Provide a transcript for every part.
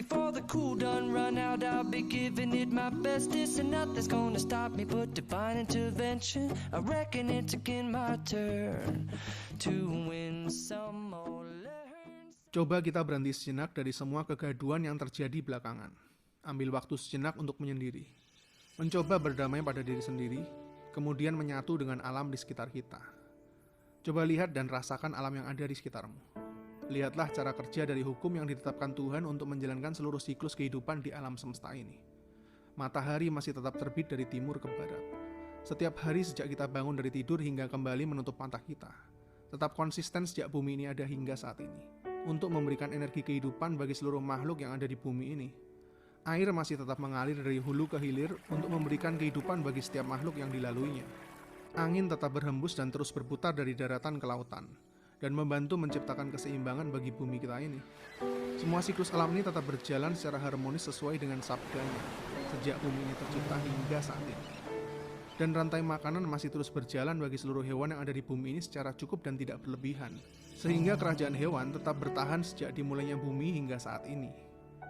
Before the cool done run out, I'll be giving it my bestest, and nothing's gonna stop me but divine intervention. I reckon it's again my turn to win some or learn. Coba kita berhenti sejenak dari semua kegaduhan yang terjadi belakangan. Ambil waktu sejenak untuk menyendiri. Mencoba berdamai pada diri sendiri, kemudian menyatu dengan alam di sekitar kita. Coba lihat dan rasakan alam yang ada di sekitarmu. Lihatlah cara kerja dari hukum yang ditetapkan Tuhan untuk menjalankan seluruh siklus kehidupan di alam semesta ini. Matahari masih tetap terbit dari timur ke barat. Setiap hari sejak kita bangun dari tidur hingga kembali menutup mata kita. Tetap konsisten sejak bumi ini ada hingga saat ini. Untuk memberikan energi kehidupan bagi seluruh makhluk yang ada di bumi ini. Air masih tetap mengalir dari hulu ke hilir untuk memberikan kehidupan bagi setiap makhluk yang dilaluinya. Angin tetap berhembus dan terus berputar dari daratan ke lautan, dan membantu menciptakan keseimbangan bagi bumi kita ini. Semua siklus alam ini tetap berjalan secara harmonis sesuai dengan sabdanya, sejak bumi ini tercipta hingga saat ini. Dan rantai makanan masih terus berjalan bagi seluruh hewan yang ada di bumi ini secara cukup dan tidak berlebihan, sehingga kerajaan hewan tetap bertahan sejak dimulainya bumi hingga saat ini,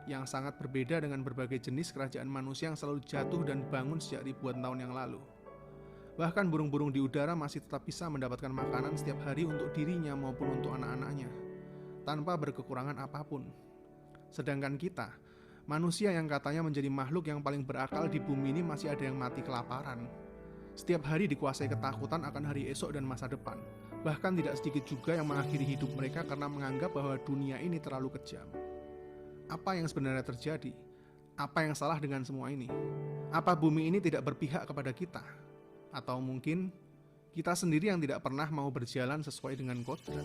yang sangat berbeda dengan berbagai jenis kerajaan manusia yang selalu jatuh dan bangun sejak ribuan tahun yang lalu. Bahkan burung-burung di udara masih tetap bisa mendapatkan makanan setiap hari untuk dirinya maupun untuk anak-anaknya, tanpa berkekurangan apapun. Sedangkan kita, manusia yang katanya menjadi makhluk yang paling berakal di bumi ini, masih ada yang mati kelaparan. Setiap hari dikuasai ketakutan akan hari esok dan masa depan. Bahkan tidak sedikit juga yang mengakhiri hidup mereka karena menganggap bahwa dunia ini terlalu kejam. Apa yang sebenarnya terjadi? Apa yang salah dengan semua ini? Apa bumi ini tidak berpihak kepada kita? Atau mungkin kita sendiri yang tidak pernah mau berjalan sesuai dengan kodrat?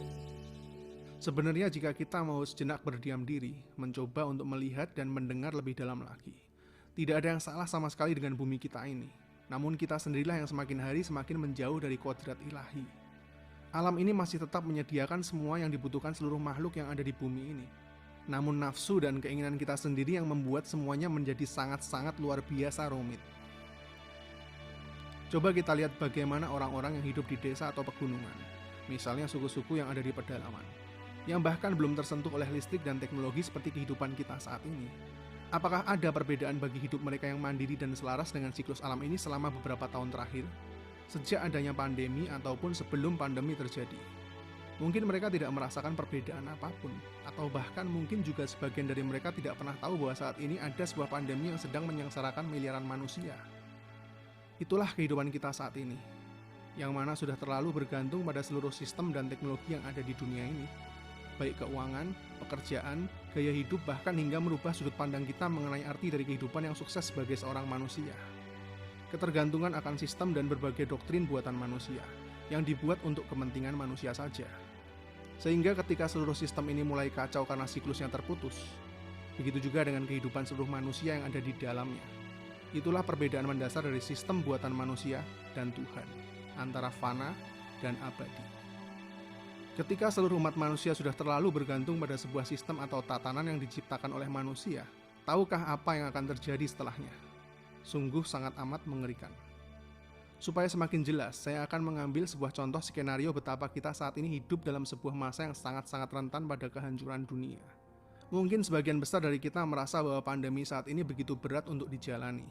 Sebenarnya jika kita mau sejenak berdiam diri, mencoba untuk melihat dan mendengar lebih dalam lagi, tidak ada yang salah sama sekali dengan bumi kita ini. Namun kita sendirilah yang semakin hari semakin menjauh dari kodrat ilahi. Alam ini masih tetap menyediakan semua yang dibutuhkan seluruh makhluk yang ada di bumi ini. Namun nafsu dan keinginan kita sendiri yang membuat semuanya menjadi sangat-sangat luar biasa rumit. Coba kita lihat bagaimana orang-orang yang hidup di desa atau pegunungan, misalnya suku-suku yang ada di pedalaman, yang bahkan belum tersentuh oleh listrik dan teknologi seperti kehidupan kita saat ini. Apakah ada perbedaan bagi hidup mereka yang mandiri dan selaras dengan siklus alam ini selama beberapa tahun terakhir, sejak adanya pandemi ataupun sebelum pandemi terjadi? Mungkin mereka tidak merasakan perbedaan apapun, atau bahkan mungkin juga sebagian dari mereka tidak pernah tahu bahwa saat ini ada sebuah pandemi yang sedang menyengsarakan miliaran manusia. Itulah kehidupan kita saat ini, yang mana sudah terlalu bergantung pada seluruh sistem dan teknologi yang ada di dunia ini, baik keuangan, pekerjaan, gaya hidup, bahkan hingga merubah sudut pandang kita mengenai arti dari kehidupan yang sukses sebagai seorang manusia. Ketergantungan akan sistem dan berbagai doktrin buatan manusia, yang dibuat untuk kepentingan manusia saja. Sehingga ketika seluruh sistem ini mulai kacau karena siklusnya terputus, begitu juga dengan kehidupan seluruh manusia yang ada di dalamnya. Itulah perbedaan mendasar dari sistem buatan manusia dan Tuhan, antara fana dan abadi. Ketika seluruh umat manusia sudah terlalu bergantung pada sebuah sistem atau tatanan yang diciptakan oleh manusia, tahukah apa yang akan terjadi setelahnya? Sungguh sangat amat mengerikan. Supaya semakin jelas, saya akan mengambil sebuah contoh skenario betapa kita saat ini hidup dalam sebuah masa yang sangat-sangat rentan pada kehancuran dunia. Mungkin sebagian besar dari kita merasa bahwa pandemi saat ini begitu berat untuk dijalani,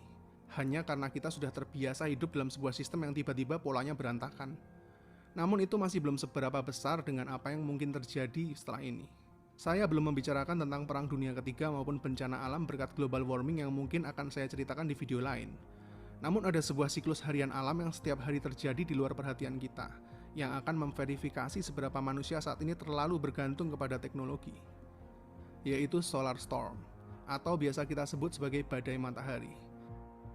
hanya karena kita sudah terbiasa hidup dalam sebuah sistem yang tiba-tiba polanya berantakan. Namun itu masih belum seberapa besar dengan apa yang mungkin terjadi setelah ini. Saya belum membicarakan tentang perang dunia ketiga maupun bencana alam berkat global warming yang mungkin akan saya ceritakan di video lain. Namun ada sebuah siklus harian alam yang setiap hari terjadi di luar perhatian kita, yang akan memverifikasi seberapa manusia saat ini terlalu bergantung kepada teknologi, yaitu solar storm, atau biasa kita sebut sebagai badai matahari.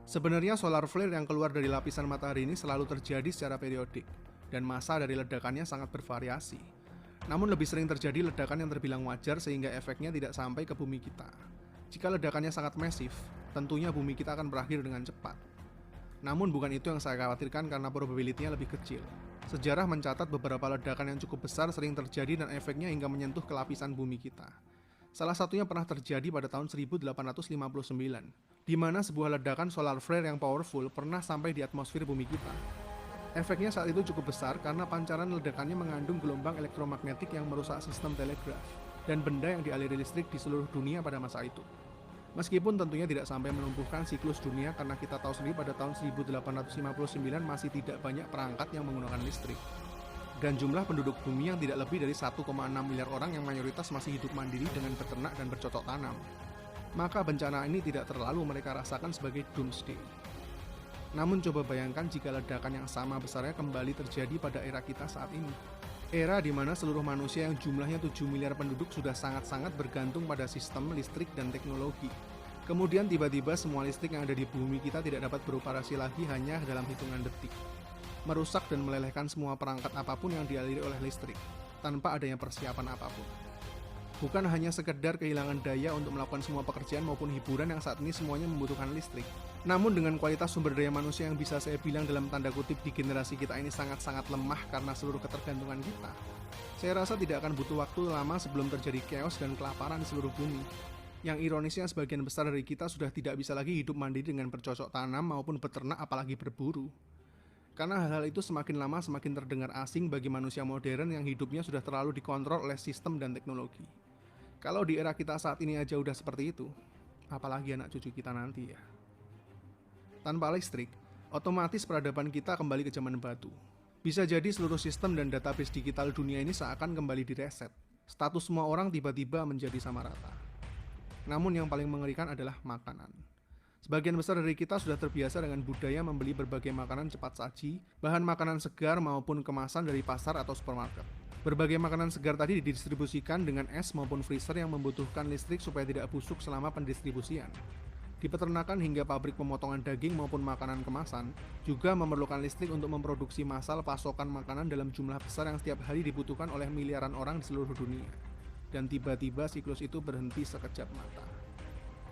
Sebenarnya solar flare yang keluar dari lapisan matahari ini selalu terjadi secara periodik, dan masa dari ledakannya sangat bervariasi. Namun lebih sering terjadi ledakan yang terbilang wajar sehingga efeknya tidak sampai ke bumi kita. Jika ledakannya sangat masif, tentunya bumi kita akan berakhir dengan cepat. Namun bukan itu yang saya khawatirkan karena probability-nya lebih kecil. Sejarah mencatat beberapa ledakan yang cukup besar sering terjadi dan efeknya hingga menyentuh ke lapisan bumi kita. Salah satunya pernah terjadi pada tahun 1859, di mana sebuah ledakan solar flare yang powerful pernah sampai di atmosfer bumi kita. Efeknya saat itu cukup besar karena pancaran ledakannya mengandung gelombang elektromagnetik yang merusak sistem telegraf dan benda yang dialiri listrik di seluruh dunia pada masa itu. Meskipun tentunya tidak sampai melumpuhkan siklus dunia karena kita tahu sendiri pada tahun 1859 masih tidak banyak perangkat yang menggunakan listrik. Dan jumlah penduduk bumi yang tidak lebih dari 1,6 miliar orang yang mayoritas masih hidup mandiri dengan beternak dan bercocok tanam. Maka bencana ini tidak terlalu mereka rasakan sebagai doomsday. Namun coba bayangkan jika ledakan yang sama besarnya kembali terjadi pada era kita saat ini. Era di mana seluruh manusia yang jumlahnya 7 miliar penduduk sudah sangat-sangat bergantung pada sistem listrik dan teknologi. Kemudian tiba-tiba semua listrik yang ada di bumi kita tidak dapat beroperasi lagi hanya dalam hitungan detik. Merusak dan melelehkan semua perangkat apapun yang dialiri oleh listrik, tanpa adanya persiapan apapun. Bukan hanya sekedar kehilangan daya untuk melakukan semua pekerjaan maupun hiburan yang saat ini semuanya membutuhkan listrik. Namun dengan kualitas sumber daya manusia yang bisa saya bilang dalam tanda kutip di generasi kita ini sangat-sangat lemah karena seluruh ketergantungan kita. Saya rasa tidak akan butuh waktu lama sebelum terjadi chaos dan kelaparan di seluruh bumi. Yang ironisnya sebagian besar dari kita sudah tidak bisa lagi hidup mandiri dengan bercocok tanam maupun beternak apalagi berburu. Karena hal-hal itu semakin lama semakin terdengar asing bagi manusia modern yang hidupnya sudah terlalu dikontrol oleh sistem dan teknologi. Kalau di era kita saat ini aja udah seperti itu, apalagi anak cucu kita nanti ya. Tanpa listrik, otomatis peradaban kita kembali ke zaman batu. Bisa jadi seluruh sistem dan database digital dunia ini seakan kembali direset. Status semua orang tiba-tiba menjadi sama rata. Namun yang paling mengerikan adalah makanan. Sebagian besar dari kita sudah terbiasa dengan budaya membeli berbagai makanan cepat saji, bahan makanan segar maupun kemasan dari pasar atau supermarket. Berbagai makanan segar tadi didistribusikan dengan es maupun freezer yang membutuhkan listrik supaya tidak busuk selama pendistribusian. Di peternakan hingga pabrik pemotongan daging maupun makanan kemasan juga memerlukan listrik untuk memproduksi massal pasokan makanan dalam jumlah besar yang setiap hari dibutuhkan oleh miliaran orang di seluruh dunia. Dan tiba-tiba siklus itu berhenti sekejap mata.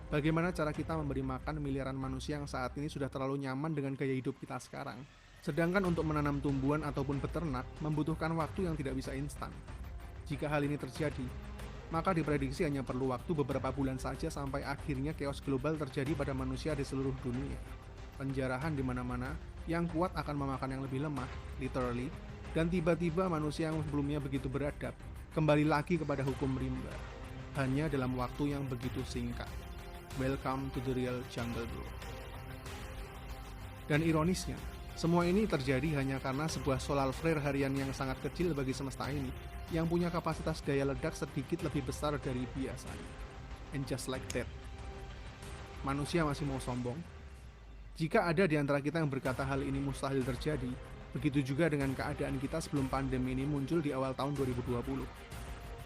Bagaimana cara kita memberi makan miliaran manusia yang saat ini sudah terlalu nyaman dengan gaya hidup kita sekarang? Sedangkan untuk menanam tumbuhan ataupun beternak membutuhkan waktu yang tidak bisa instan. Jika hal ini terjadi, maka diprediksi hanya perlu waktu beberapa bulan saja sampai akhirnya chaos global terjadi pada manusia di seluruh dunia. Penjarahan di mana-mana, yang kuat akan memakan yang lebih lemah, literally, dan tiba-tiba manusia yang sebelumnya begitu beradab, kembali lagi kepada hukum rimba. Hanya dalam waktu yang begitu singkat. Welcome to the real jungle bro. Dan ironisnya, semua ini terjadi hanya karena sebuah solar flare harian yang sangat kecil bagi semesta ini, yang punya kapasitas daya ledak sedikit lebih besar dari biasanya. And just like that, manusia masih mau sombong? Jika ada di antara kita yang berkata hal ini mustahil terjadi, begitu juga dengan keadaan kita sebelum pandemi ini muncul di awal tahun 2020.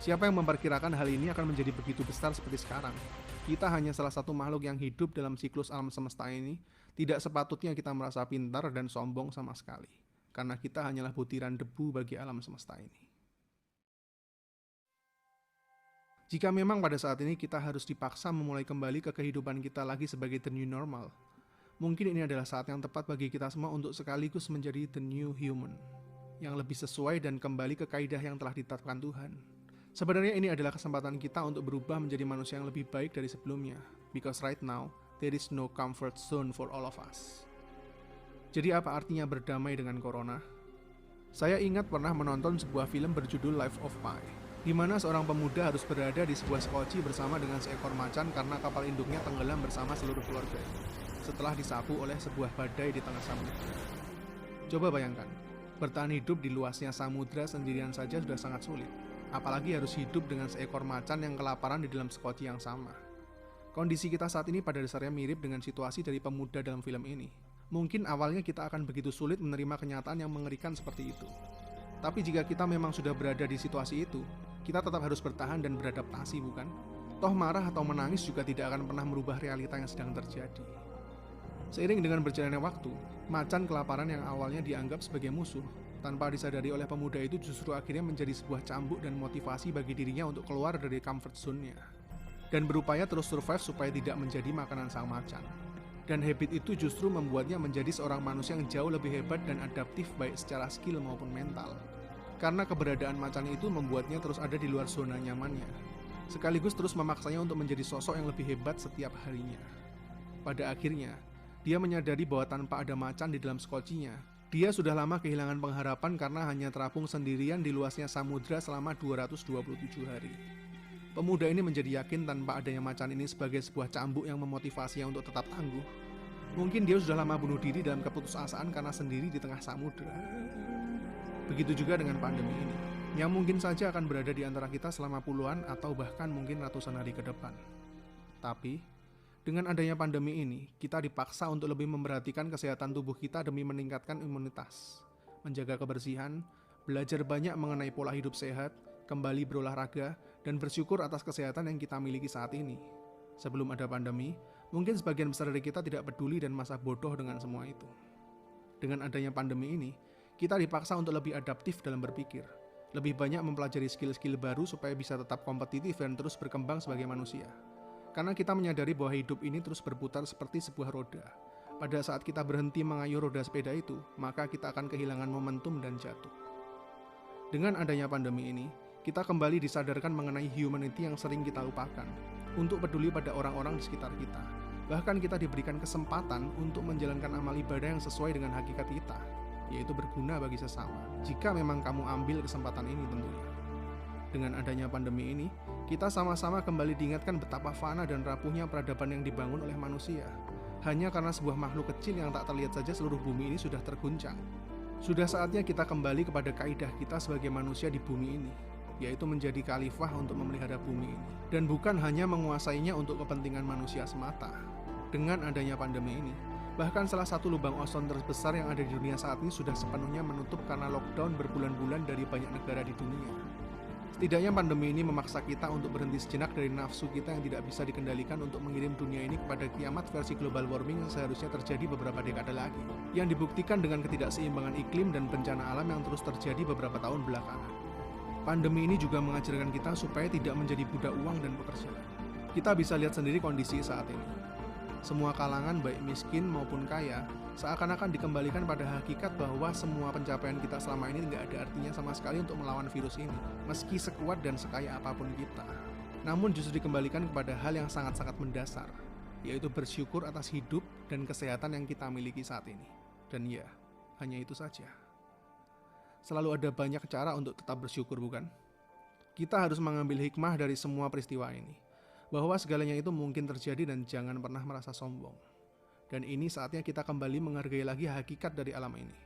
Siapa yang memperkirakan hal ini akan menjadi begitu besar seperti sekarang? Kita hanya salah satu makhluk yang hidup dalam siklus alam semesta ini. Tidak sepatutnya kita merasa pintar dan sombong sama sekali, karena kita hanyalah butiran debu bagi alam semesta ini. Jika memang pada saat ini kita harus dipaksa memulai kembali ke kehidupan kita lagi sebagai the new normal, mungkin ini adalah saat yang tepat bagi kita semua untuk sekaligus menjadi the new human, yang lebih sesuai dan kembali ke kaidah yang telah ditetapkan Tuhan. Sebenarnya ini adalah kesempatan kita untuk berubah menjadi manusia yang lebih baik dari sebelumnya, because right now, there is no comfort zone for all of us. Jadi apa artinya berdamai dengan corona? Saya ingat pernah menonton sebuah film berjudul Life of Pi, di mana seorang pemuda harus berada di sebuah sekoci bersama dengan seekor macan karena kapal induknya tenggelam bersama seluruh keluarganya, setelah disapu oleh sebuah badai di tengah samudera. Coba bayangkan, bertahan hidup di luasnya samudera sendirian saja sudah sangat sulit, apalagi harus hidup dengan seekor macan yang kelaparan di dalam sekoci yang sama. Kondisi kita saat ini pada dasarnya mirip dengan situasi dari pemuda dalam film ini. Mungkin awalnya kita akan begitu sulit menerima kenyataan yang mengerikan seperti itu. Tapi jika kita memang sudah berada di situasi itu, kita tetap harus bertahan dan beradaptasi, bukan? Toh marah atau menangis juga tidak akan pernah merubah realita yang sedang terjadi. Seiring dengan berjalannya waktu, macan kelaparan yang awalnya dianggap sebagai musuh, tanpa disadari oleh pemuda itu justru akhirnya menjadi sebuah cambuk dan motivasi bagi dirinya untuk keluar dari comfort zone-nya. Dan berupaya terus survive supaya tidak menjadi makanan sang macan. Dan habit itu justru membuatnya menjadi seorang manusia yang jauh lebih hebat dan adaptif baik secara skill maupun mental. Karena keberadaan macan itu membuatnya terus ada di luar zona nyamannya, sekaligus terus memaksanya untuk menjadi sosok yang lebih hebat setiap harinya. Pada akhirnya, dia menyadari bahwa tanpa ada macan di dalam skocinya, dia sudah lama kehilangan pengharapan karena hanya terapung sendirian di luasnya samudra selama 227 hari. Pemuda ini menjadi yakin tanpa adanya macan ini sebagai sebuah cambuk yang memotivasinya untuk tetap tangguh. Mungkin dia sudah lama bunuh diri dalam keputusasaan karena sendiri di tengah samudera. Begitu juga dengan pandemi ini, yang mungkin saja akan berada di antara kita selama puluhan atau bahkan mungkin ratusan hari ke depan. Tapi, dengan adanya pandemi ini, kita dipaksa untuk lebih memperhatikan kesehatan tubuh kita demi meningkatkan imunitas, menjaga kebersihan, belajar banyak mengenai pola hidup sehat, kembali berolahraga, dan bersyukur atas kesehatan yang kita miliki saat ini. Sebelum ada pandemi, mungkin sebagian besar dari kita tidak peduli dan masa bodoh dengan semua itu. Dengan adanya pandemi ini, kita dipaksa untuk lebih adaptif dalam berpikir, lebih banyak mempelajari skill-skill baru supaya bisa tetap kompetitif dan terus berkembang sebagai manusia. Karena kita menyadari bahwa hidup ini terus berputar seperti sebuah roda. Pada saat kita berhenti mengayuh roda sepeda itu, maka kita akan kehilangan momentum dan jatuh. Dengan adanya pandemi ini, kita kembali disadarkan mengenai humanity yang sering kita lupakan, untuk peduli pada orang-orang di sekitar kita. Bahkan kita diberikan kesempatan untuk menjalankan amal ibadah yang sesuai dengan hakikat kita, yaitu berguna bagi sesama, jika memang kamu ambil kesempatan ini tentunya. Dengan adanya pandemi ini, kita sama-sama kembali diingatkan betapa fana dan rapuhnya peradaban yang dibangun oleh manusia, hanya karena sebuah makhluk kecil yang tak terlihat saja seluruh bumi ini sudah terguncang. Sudah saatnya kita kembali kepada kaidah kita sebagai manusia di bumi ini, yaitu menjadi khalifah untuk memelihara bumi ini, dan bukan hanya menguasainya untuk kepentingan manusia semata. Dengan adanya pandemi ini, bahkan salah satu lubang ozon terbesar yang ada di dunia saat ini sudah sepenuhnya menutup karena lockdown berbulan-bulan dari banyak negara di dunia. Setidaknya pandemi ini memaksa kita untuk berhenti sejenak dari nafsu kita yang tidak bisa dikendalikan untuk mengirim dunia ini kepada kiamat versi global warming yang seharusnya terjadi beberapa dekade lagi, yang dibuktikan dengan ketidakseimbangan iklim dan bencana alam yang terus terjadi beberapa tahun belakangan. Pandemi ini juga mengajarkan kita supaya tidak menjadi budak uang dan pekerjaan. Kita bisa lihat sendiri kondisi saat ini. Semua kalangan baik miskin maupun kaya seakan-akan dikembalikan pada hakikat bahwa semua pencapaian kita selama ini tidak ada artinya sama sekali untuk melawan virus ini, meski sekuat dan sekaya apapun kita. Namun justru dikembalikan kepada hal yang sangat-sangat mendasar, yaitu bersyukur atas hidup dan kesehatan yang kita miliki saat ini. Dan ya, hanya itu saja. Selalu ada banyak cara untuk tetap bersyukur, bukan? Kita harus mengambil hikmah dari semua peristiwa ini, bahwa segalanya itu mungkin terjadi dan jangan pernah merasa sombong. Dan ini saatnya kita kembali menghargai lagi hakikat dari alam ini,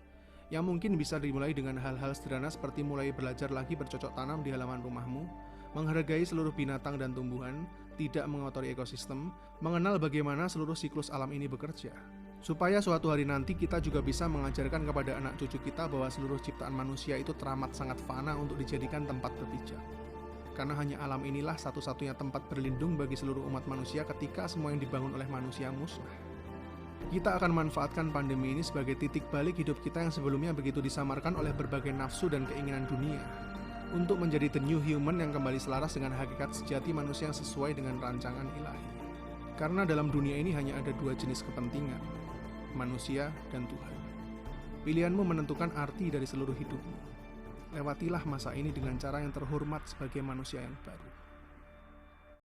yang mungkin bisa dimulai dengan hal-hal sederhana seperti mulai belajar lagi bercocok tanam di halaman rumahmu, menghargai seluruh binatang dan tumbuhan, tidak mengotori ekosistem, mengenal bagaimana seluruh siklus alam ini bekerja, supaya suatu hari nanti kita juga bisa mengajarkan kepada anak cucu kita bahwa seluruh ciptaan manusia itu teramat sangat fana untuk dijadikan tempat berpijak. Karena hanya alam inilah satu-satunya tempat berlindung bagi seluruh umat manusia ketika semua yang dibangun oleh manusia musnah. Kita akan manfaatkan pandemi ini sebagai titik balik hidup kita yang sebelumnya begitu disamarkan oleh berbagai nafsu dan keinginan dunia, untuk menjadi the new human yang kembali selaras dengan hakikat sejati manusia yang sesuai dengan rancangan ilahi. Karena dalam dunia ini hanya ada dua jenis kepentingan, manusia dan Tuhan. Pilihanmu menentukan arti dari seluruh hidupmu. Lewatilah masa ini dengan cara yang terhormat sebagai manusia yang baru.